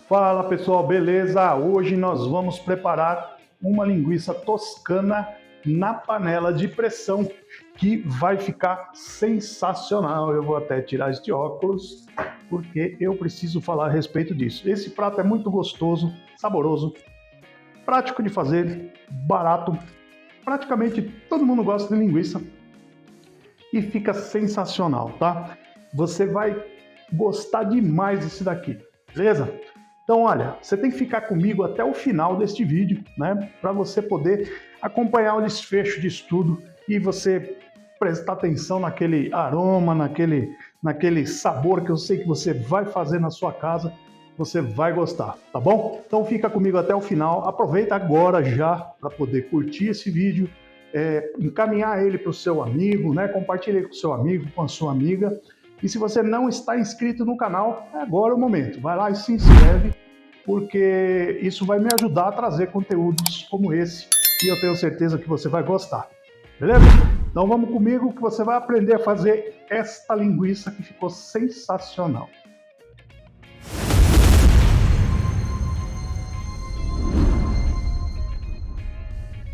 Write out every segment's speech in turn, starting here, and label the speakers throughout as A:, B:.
A: Fala pessoal, beleza? Hoje nós vamos preparar uma linguiça toscana na panela de pressão que vai ficar sensacional. Eu vou até tirar este óculos porque eu preciso falar a respeito disso. Esse prato é muito gostoso, saboroso, prático de fazer, barato. Praticamente todo mundo gosta de linguiça e fica sensacional, tá? Você vai gostar demais desse daqui, beleza? Então, olha, você tem que ficar comigo até o final deste vídeo, né? Para você poder acompanhar o desfecho disso tudo e você prestar atenção naquele aroma, naquele sabor que eu sei que você vai fazer na sua casa, você vai gostar, tá bom? Então fica comigo até o final, aproveita agora já para poder curtir esse vídeo, encaminhar ele para o seu amigo, né? Compartilhe ele com o seu amigo, com a sua amiga. E se você não está inscrito no canal, é agora o momento. Vai lá e se inscreve, porque isso vai me ajudar a trazer conteúdos como esse e eu tenho certeza que você vai gostar. Beleza? Então vamos comigo que você vai aprender a fazer esta linguiça que ficou sensacional.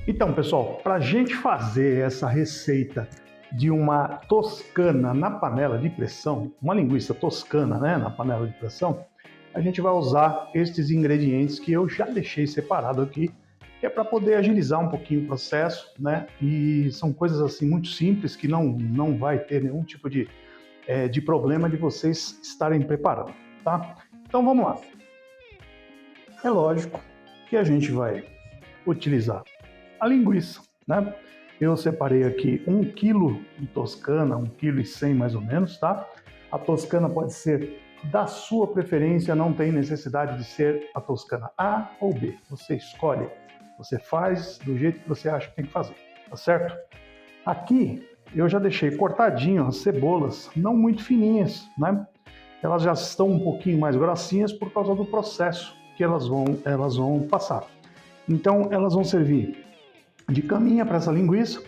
A: Então, pessoal, para a gente fazer essa receita de uma toscana na panela de pressão, uma linguiça toscana, né, na panela de pressão, a gente vai usar estes ingredientes que eu já deixei separado aqui, que é para poder agilizar um pouquinho o processo, né? E são coisas assim muito simples que não vai ter nenhum tipo de problema de vocês estarem preparando, tá? Então vamos lá. É lógico que a gente vai utilizar a linguiça, né? Eu separei aqui 1 kg de toscana, 1,1 kg mais ou menos, tá? A toscana pode ser da sua preferência, não tem necessidade de ser a toscana A ou B. Você escolhe, você faz do jeito que você acha que tem que fazer, tá certo? Aqui eu já deixei cortadinho as cebolas, não muito fininhas, né? Elas já estão um pouquinho mais grossinhas por causa do processo que elas vão passar. Então elas vão servir de caminha para essa linguiça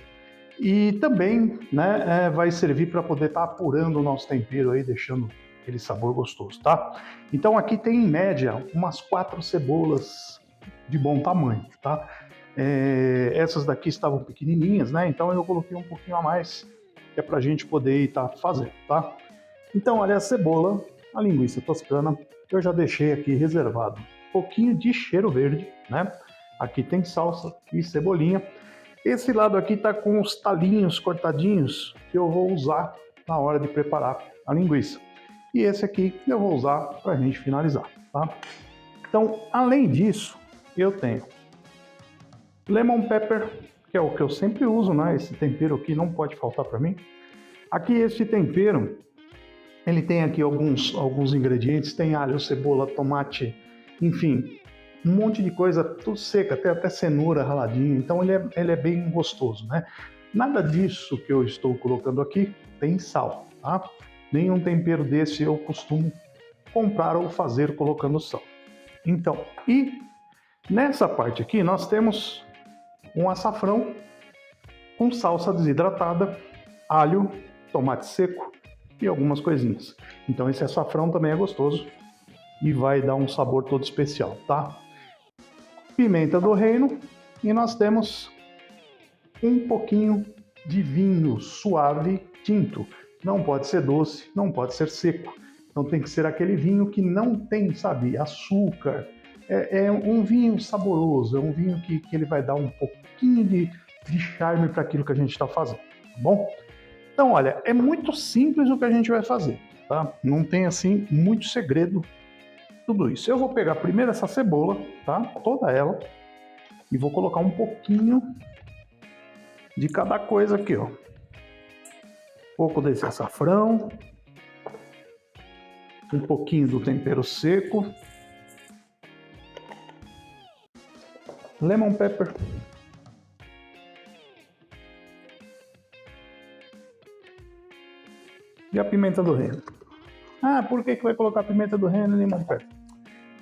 A: e também, né, vai servir para poder estar apurando o nosso tempero aí, deixando aquele sabor gostoso, tá? Então aqui tem em média umas 4 cebolas de bom tamanho, tá? Essas daqui estavam pequenininhas, né? Então eu coloquei um pouquinho a mais, que é para a gente poder estar fazendo, tá? Então olha a cebola, a linguiça toscana, eu já deixei aqui reservado um pouquinho de cheiro verde, né? Aqui tem salsa e cebolinha. Esse lado aqui tá com os talinhos cortadinhos que eu vou usar na hora de preparar a linguiça. E esse aqui eu vou usar para a gente finalizar, tá? Então, além disso, eu tenho lemon pepper, que é o que eu sempre uso, né? Esse tempero aqui não pode faltar para mim. Aqui esse tempero, ele tem aqui alguns ingredientes, tem alho, cebola, tomate, enfim, um monte de coisa, tudo seca, até cenoura raladinha, então ele é bem gostoso, né? Nada disso que eu estou colocando aqui tem sal, tá? Nenhum tempero desse eu costumo comprar ou fazer colocando sal. Então, e nessa parte aqui nós temos um açafrão com salsa desidratada, alho, tomate seco e algumas coisinhas. Então esse açafrão também é gostoso e vai dar um sabor todo especial, tá? Pimenta do reino e nós temos um pouquinho de vinho suave tinto. Não pode ser doce, não pode ser seco. Então tem que ser aquele vinho que não tem, sabe, açúcar. É um vinho saboroso, é um vinho que ele vai dar um pouquinho de charme para aquilo que a gente está fazendo, tá bom? Então, olha, é muito simples o que a gente vai fazer, tá? Não tem, assim, muito segredo tudo isso. Eu vou pegar primeiro essa cebola, tá? Toda ela. E vou colocar um pouquinho de cada coisa aqui, ó. Um pouco desse açafrão. Um pouquinho do tempero seco. Lemon pepper. E a pimenta do reino. Ah, por que vai colocar pimenta do reino e lemon pepper?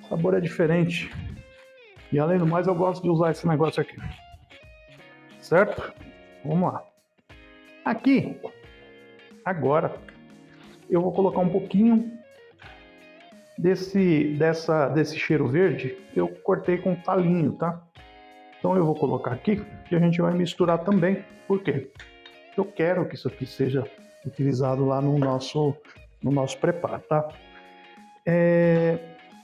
A: O sabor é diferente. E além do mais, eu gosto de usar esse negócio aqui. Certo? Vamos lá. Aqui, agora, eu vou colocar um pouquinho desse cheiro verde, eu cortei com um talinho, tá? Então eu vou colocar aqui e a gente vai misturar também. Por quê? Eu quero que isso aqui seja utilizado lá no nosso preparo, tá?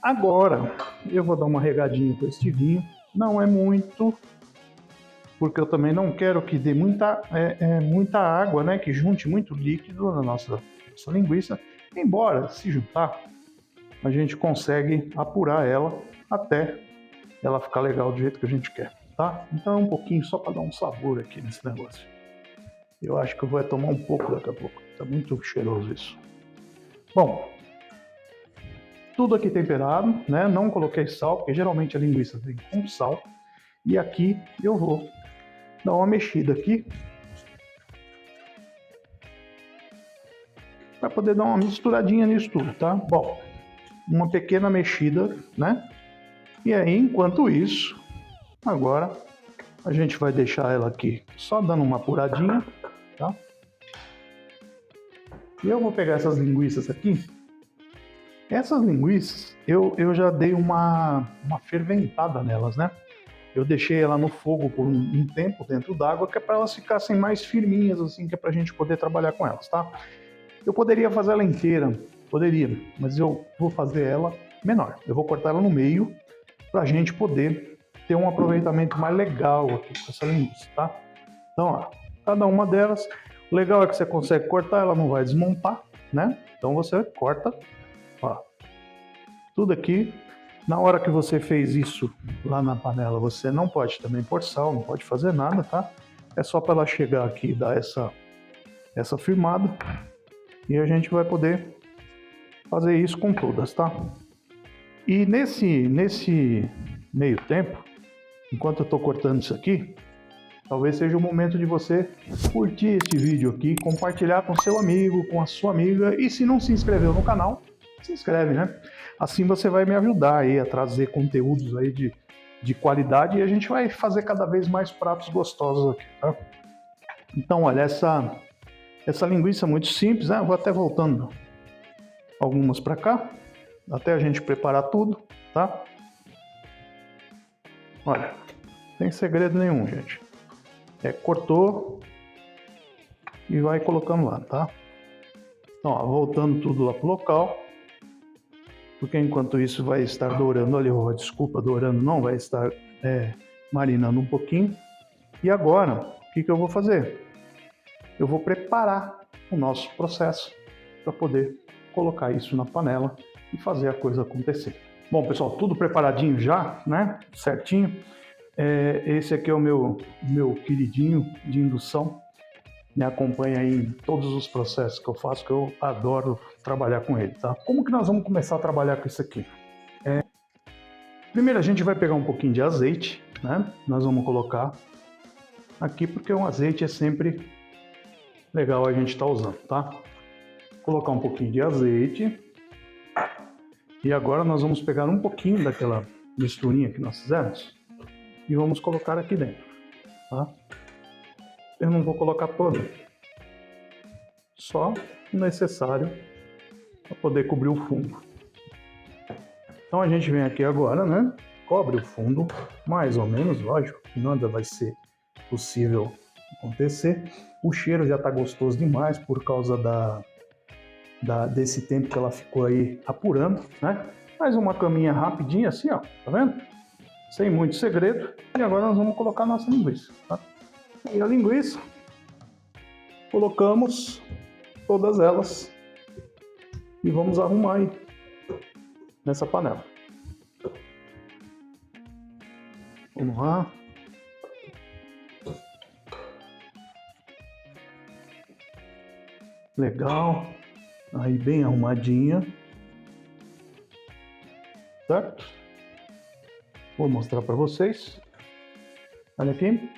A: Agora eu vou dar uma regadinha com este vinho. Não é muito, porque eu também não quero que dê muita água, né? Que junte muito líquido na nossa linguiça. Embora, se juntar, a gente consegue apurar ela até ela ficar legal do jeito que a gente quer, tá? Então é um pouquinho só para dar um sabor aqui nesse negócio. Eu acho que eu vou tomar um pouco daqui a pouco. Tá muito cheiroso isso. Bom, tudo aqui temperado, né? Não coloquei sal, porque geralmente a linguiça vem com sal. E aqui eu vou dar uma mexida aqui para poder dar uma misturadinha nisso tudo, tá? Bom, uma pequena mexida, né? E aí, enquanto isso, agora a gente vai deixar ela aqui só dando uma apuradinha, tá? E eu vou pegar essas linguiças aqui. Essas linguiças, eu já dei uma ferventada nelas, né? Eu deixei ela no fogo por um tempo dentro d'água, que é para elas ficassem mais firminhas, assim, que é para a gente poder trabalhar com elas, tá? Eu poderia fazer ela inteira, poderia, mas eu vou fazer ela menor. Eu vou cortar ela no meio para a gente poder ter um aproveitamento mais legal aqui com essa linguiça, tá? Então, ó, cada uma delas, o legal é que você consegue cortar, ela não vai desmontar, né? Então você corta, ó, tudo aqui. Na hora que você fez isso lá na panela, você não pode também pôr sal, não pode fazer nada, tá? É só para ela chegar aqui e dar essa firmada. E a gente vai poder fazer isso com todas, tá? E nesse meio tempo, enquanto eu estou cortando isso aqui, talvez seja o momento de você curtir esse vídeo aqui, compartilhar com seu amigo, com a sua amiga. E se não se inscreveu no canal, se inscreve, né? Assim você vai me ajudar aí a trazer conteúdos aí de qualidade e a gente vai fazer cada vez mais pratos gostosos aqui, tá? Então, olha, essa linguiça é muito simples, né? Eu vou até voltando algumas para cá, até a gente preparar tudo, tá? Olha, não tem segredo nenhum, gente. Cortou e vai colocando lá, tá? Então, ó, voltando tudo lá pro local, porque enquanto isso vai estar dourando ali, desculpa, dourando não, vai estar marinando um pouquinho. E agora, o que eu vou fazer? Eu vou preparar o nosso processo para poder colocar isso na panela e fazer a coisa acontecer. Bom, pessoal, tudo preparadinho já, né? Certinho. Esse aqui é o meu queridinho de indução. Me acompanha aí em todos os processos que eu faço, que eu adoro trabalhar com ele, tá? Como que nós vamos começar a trabalhar com isso aqui? Primeiro a gente vai pegar um pouquinho de azeite, né? Nós vamos colocar aqui, porque um azeite é sempre legal a gente estar usando, tá? Vou colocar um pouquinho de azeite. E agora nós vamos pegar um pouquinho daquela misturinha que nós fizemos e vamos colocar aqui dentro, tá? Eu não vou colocar toda, só o necessário para poder cobrir o fundo. Então a gente vem aqui agora, né? Cobre o fundo, mais ou menos, lógico, que nada vai ser possível acontecer. O cheiro já está gostoso demais por causa desse tempo que ela ficou aí apurando, né? Mais uma caminha rapidinha assim, ó, tá vendo? Sem muito segredo. E agora nós vamos colocar a nossa linguiça, tá? E a linguiça, colocamos todas elas e vamos arrumar aí nessa panela. Vamos lá. Legal. Aí bem arrumadinha. Certo? Vou mostrar para vocês. Olha aqui.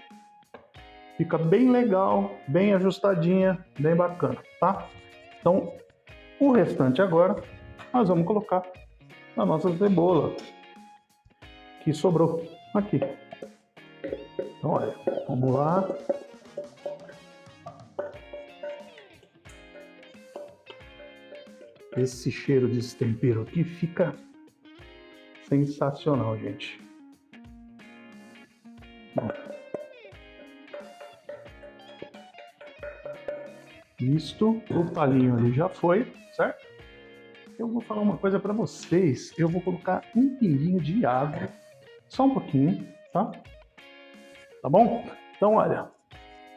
A: Fica bem legal, bem ajustadinha, bem bacana, tá? Então, o restante agora, nós vamos colocar a nossa cebola que sobrou aqui. Então, olha, vamos lá. Esse cheiro desse tempero aqui fica sensacional, gente. Isto, o talinho ali já foi, certo? Eu vou falar uma coisa para vocês. Eu vou colocar um pinguinho de água, só um pouquinho, tá? Tá bom? Então, olha,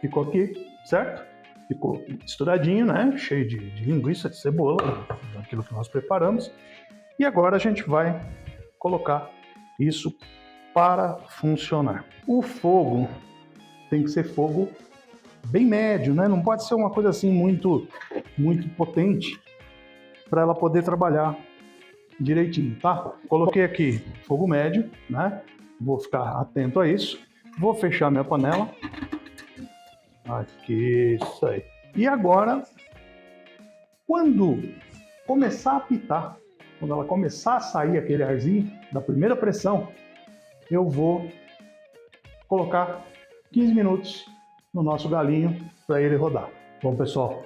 A: ficou aqui, certo? Ficou misturadinho, né? Cheio de linguiça, de cebola, aquilo que nós preparamos. E agora a gente vai colocar isso para funcionar. O fogo tem que ser fogo bem médio, né? Não pode ser uma coisa assim muito potente para ela poder trabalhar direitinho, tá? Coloquei aqui fogo médio, né? Vou ficar atento a isso. Vou fechar minha panela. Aqui, isso aí. E agora, quando começar a apitar, quando ela começar a sair aquele arzinho da primeira pressão, eu vou colocar 15 minutos no nosso galinho para ele rodar. Bom, pessoal,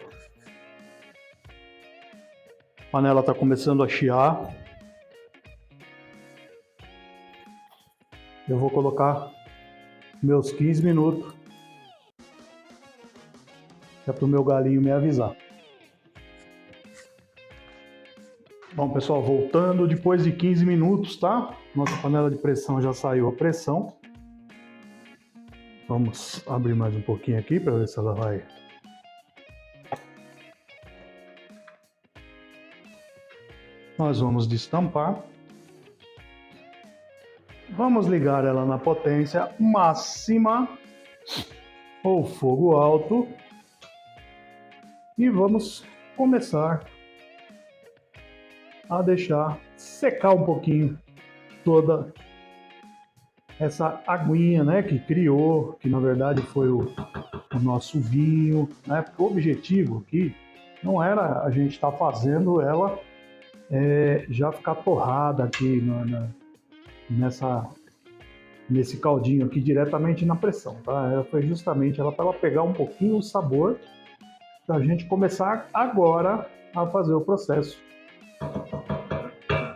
A: a panela está começando a chiar. Eu vou colocar meus 15 minutos, que é para o meu galinho me avisar. Bom, pessoal, voltando depois de 15 minutos, tá? Nossa panela de pressão já saiu a pressão. Vamos abrir mais um pouquinho aqui para ver se ela vai... Nós vamos destampar. Vamos ligar ela na potência máxima ou fogo alto. E vamos começar a deixar secar um pouquinho toda essa aguinha, né, que criou, que na verdade foi o nosso vinho, né? Porque o objetivo aqui não era a gente estar fazendo ela já ficar torrada aqui nesse caldinho aqui diretamente na pressão, tá? Ela foi justamente ela para ela pegar um pouquinho o sabor para a gente começar agora a fazer o processo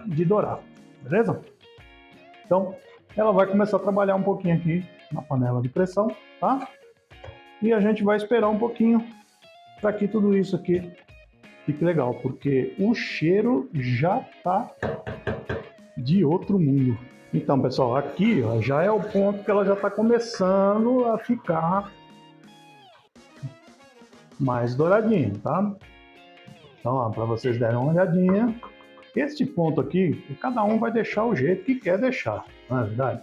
A: de dourar, beleza? Então, ela vai começar a trabalhar um pouquinho aqui na panela de pressão, tá? E a gente vai esperar um pouquinho para que tudo isso aqui fique legal, porque o cheiro já tá de outro mundo. Então, pessoal, aqui ó, já é o ponto que ela já está começando a ficar mais douradinho, tá? Então, para vocês darem uma olhadinha, este ponto aqui, cada um vai deixar o jeito que quer deixar, não é verdade?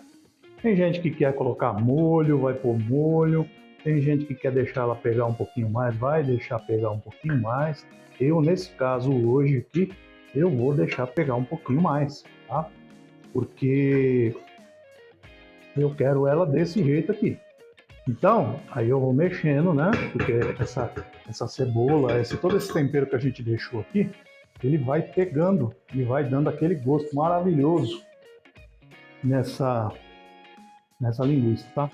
A: Tem gente que quer colocar molho, vai pôr molho. Tem gente que quer deixar ela pegar um pouquinho mais, vai deixar pegar um pouquinho mais. Eu, nesse caso, hoje aqui, eu vou deixar pegar um pouquinho mais, tá? Porque eu quero ela desse jeito aqui. Então, aí eu vou mexendo, né? Porque essa cebola, todo esse tempero que a gente deixou aqui, ele vai pegando e vai dando aquele gosto maravilhoso nessa linguiça, tá?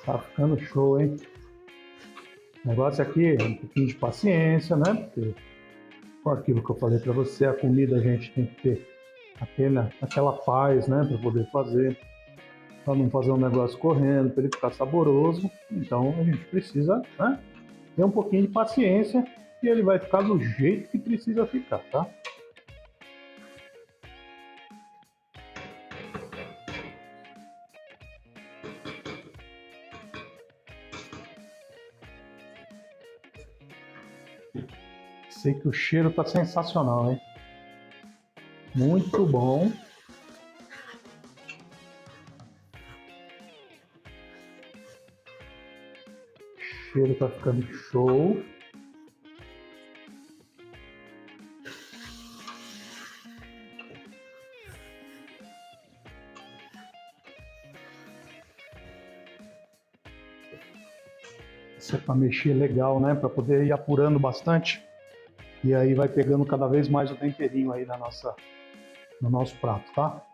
A: Tá ficando show, hein? O negócio aqui é um pouquinho de paciência, né? Porque com aquilo que eu falei para você, a comida a gente tem que ter aquela paz, né? Para poder fazer, para não fazer um negócio correndo, para ele ficar saboroso. Então a gente precisa, né, ter um pouquinho de paciência e ele vai ficar do jeito que precisa ficar, tá? Sei que o cheiro tá sensacional, hein? Muito bom. O cheiro tá ficando show. Isso é para mexer legal, né? Para poder ir apurando bastante. E aí vai pegando cada vez mais o temperinho aí no nosso prato, tá?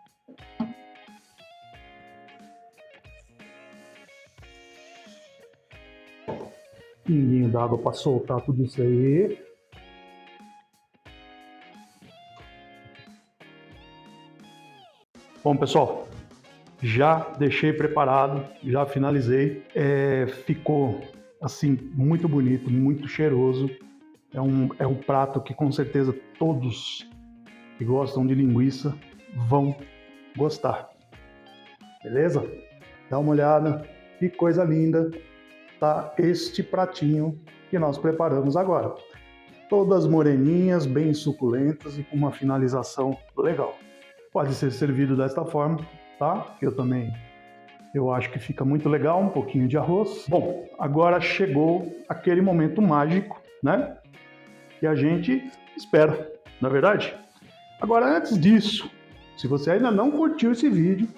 A: pinguinho d'água para soltar tudo isso aí. Bom, pessoal, já deixei preparado, já finalizei. Ficou assim muito bonito, muito cheiroso. É um prato que com certeza todos que gostam de linguiça vão gostar. Beleza? Dá uma olhada, que coisa linda tá este pratinho que nós preparamos agora. Todas moreninhas, bem suculentas e com uma finalização legal. Pode ser servido desta forma, tá? Eu acho que fica muito legal, um pouquinho de arroz. Bom, agora chegou aquele momento mágico, né? Que a gente espera, não é verdade? Agora, antes disso, se você ainda não curtiu esse vídeo,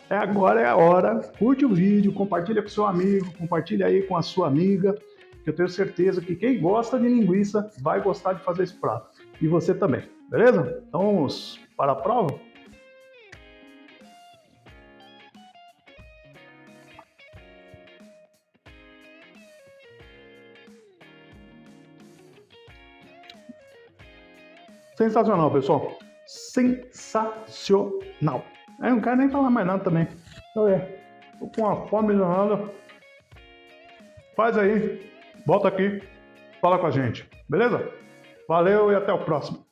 A: agora é a hora, curte o vídeo, compartilha com seu amigo, compartilha aí com a sua amiga, que eu tenho certeza que quem gosta de linguiça vai gostar de fazer esse prato. E você também, beleza? Então vamos para a prova? Sensacional, pessoal. Sensacional. Eu não quero nem falar mais nada também. Tô com uma fome danada. Faz aí, volta aqui, fala com a gente, beleza? Valeu e até o próximo.